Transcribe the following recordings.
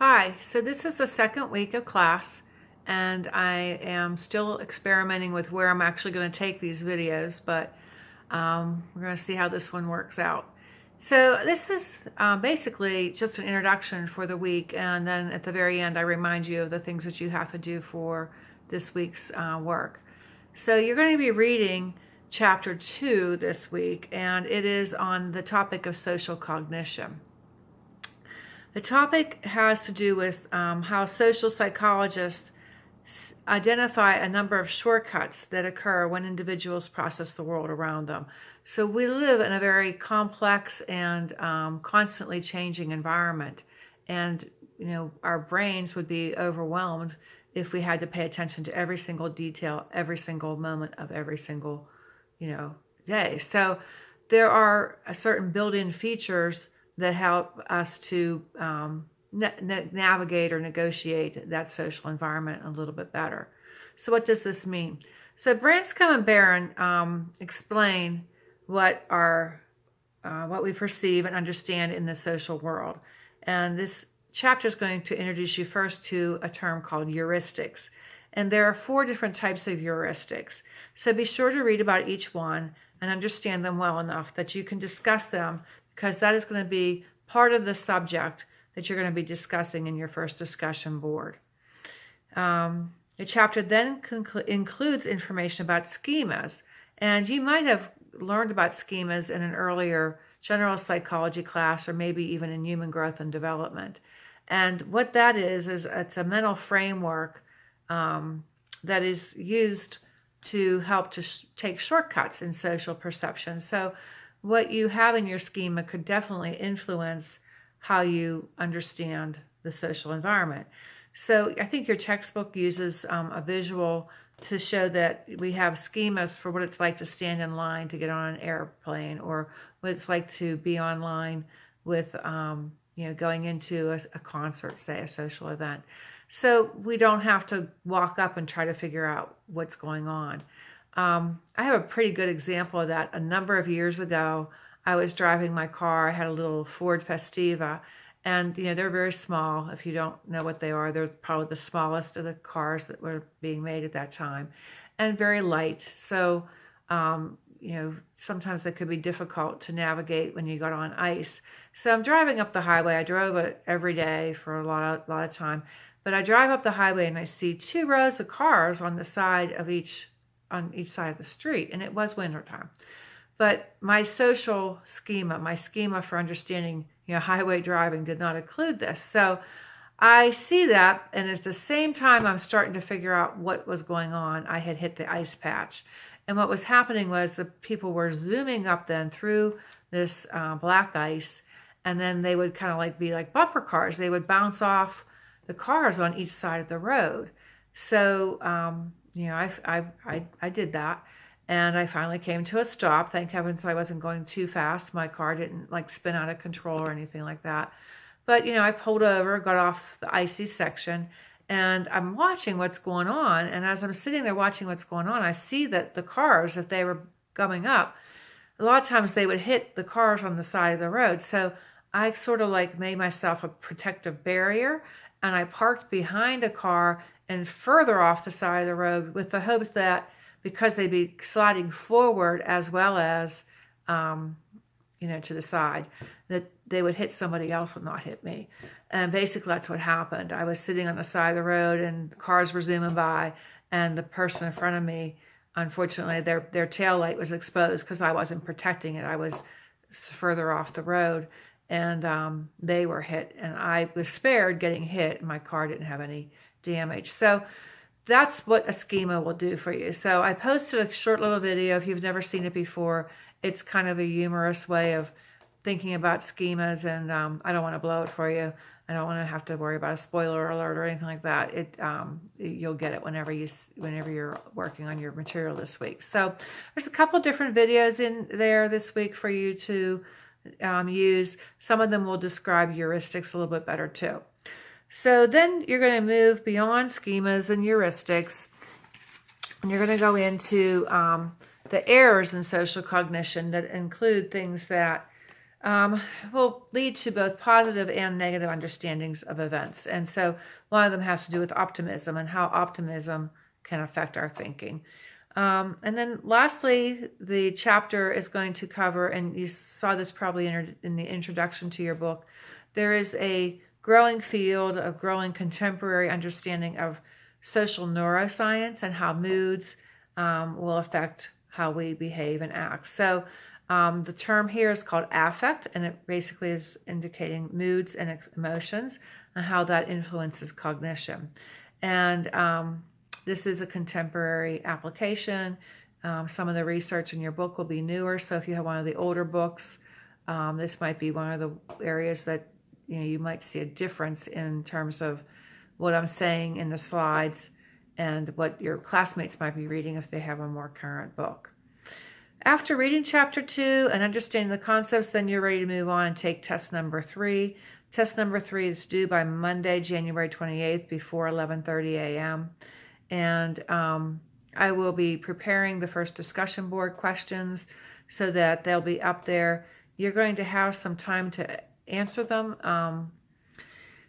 Hi, so this is the second week of class, and I am still experimenting with where I'm actually going to take these videos, but we're going to see how this one works out. So this is basically just an introduction for the week, and then at the very end I remind you of the things that you have to do for this week's work. So you're going to be reading chapter 2 this week, and it is on the topic of social cognition. The topic has to do with how social psychologists identify a number of shortcuts that occur when individuals process the world around them. So we live in a very complex and constantly changing environment. And, our brains would be overwhelmed if we had to pay attention to every single detail, every single moment of every single, day. So there are certain built-in features that help us to navigate or negotiate that social environment a little bit better. So what does this mean? So Branscombe and Barron explain what we perceive and understand in the social world. And this chapter is going to introduce you first to a term called heuristics. And there are 4 different types of heuristics. So be sure to read about each one and understand them well enough that you can discuss them, because that is going to be part of the subject that you're going to be discussing in your first discussion board. The chapter then includes information about schemas, and you might have learned about schemas in an earlier general psychology class, or maybe even in human growth and development. And what that is it's a mental framework that is used to help to take shortcuts in social perception. So what you have in your schema could definitely influence how you understand the social environment. So I think your textbook uses a visual to show that we have schemas for what it's like to stand in line to get on an airplane, or what it's like to be online with, going into a concert, say a social event. So we don't have to walk up and try to figure out what's going on. I have a pretty good example of that. A number of years ago, I was driving my car. I had a little Ford Festiva, and they're very small. If you don't know what they are, they're probably the smallest of the cars that were being made at that time, and very light. So, sometimes they could be difficult to navigate when you got on ice. So I'm driving up the highway. I drove it every day for a lot of time, but I drive up the highway and I see 2 rows of cars on each side of the street, and it was wintertime. But my social schema, my schema for understanding, highway driving did not include this. So I see that, and at the same time I'm starting to figure out what was going on, I had hit the ice patch. And what was happening was the people were zooming up then through this black ice, and then they would kind of be like bumper cars. They would bounce off the cars on each side of the road. So, I did that, and I finally came to a stop. Thank heavens I wasn't going too fast. My car didn't spin out of control or anything like that. But, I pulled over, got off the icy section, and I'm watching what's going on. And as I'm sitting there watching what's going on, I see that the cars, if they were coming up, a lot of times they would hit the cars on the side of the road. So I sort of made myself a protective barrier, and I parked behind a car and further off the side of the road, with the hopes that because they'd be sliding forward as well as, to the side, that they would hit somebody else and not hit me. And basically that's what happened. I was sitting on the side of the road and cars were zooming by, and the person in front of me, unfortunately, their tail light was exposed because I wasn't protecting it. I was further off the road, and they were hit, and I was spared getting hit, and my car didn't have any damage. So that's what a schema will do for you. So I posted a short little video. If you've never seen it before, it's kind of a humorous way of thinking about schemas, and I don't want to blow it for you. I don't want to have to worry about a spoiler alert or anything like that. You'll get it whenever you're working on your material this week. So there's a couple different videos in there this week for you to use. Some of them will describe heuristics a little bit better too. So then you're going to move beyond schemas and heuristics, and you're going to go into the errors in social cognition that include things that will lead to both positive and negative understandings of events. And so one of them has to do with optimism and how optimism can affect our thinking. And then lastly, the chapter is going to cover, and you saw this probably in the introduction to your book, there is a growing field of growing contemporary understanding of social neuroscience and how moods will affect how we behave and act. So the term here is called affect, and it basically is indicating moods and emotions and how that influences cognition. And this is a contemporary application. Some of the research in your book will be newer, so if you have one of the older books, this might be one of the areas that you might see a difference in terms of what I'm saying in the slides and what your classmates might be reading if they have a more current book. After reading chapter 2 and understanding the concepts, then you're ready to move on and take test number 3. Test number 3 is due by Monday, January 28th before 11:30 a.m. And I will be preparing the first discussion board questions so that they'll be up there. You're going to have some time to answer them.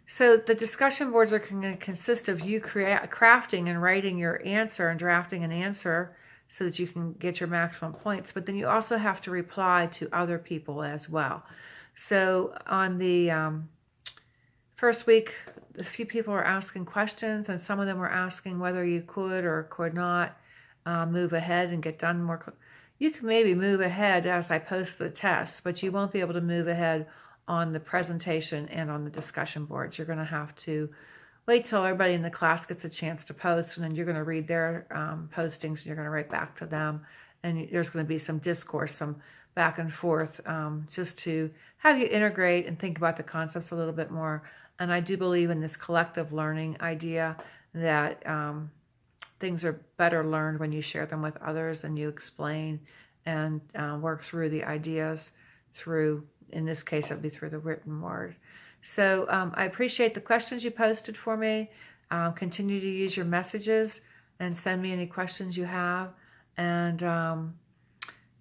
So the discussion boards are going to consist of you crafting and writing your answer and drafting an answer so that you can get your maximum points. But then you also have to reply to other people as well. So on the first week, a few people are asking questions, and some of them were asking whether you could or could not move ahead and get done more. You can maybe move ahead as I post the test, but you won't be able to move ahead on the presentation and on the discussion boards. You're going to have to wait till everybody in the class gets a chance to post, and then you're going to read their postings, and you're going to write back to them, and there's going to be some discourse, some back and forth, just to have you integrate and think about the concepts a little bit more. And I do believe in this collective learning idea that things are better learned when you share them with others and you explain and work through the ideas through, in this case, it would be through the written word. So I appreciate the questions you posted for me. Continue to use your messages and send me any questions you have. And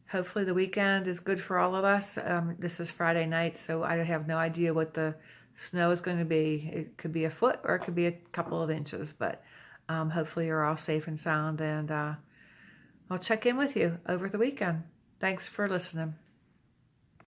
hopefully the weekend is good for all of us. This is Friday night, so I have no idea what the snow is going to be. It could be a foot or it could be a couple of inches, but hopefully you're all safe and sound, and I'll check in with you over the weekend. Thanks for listening.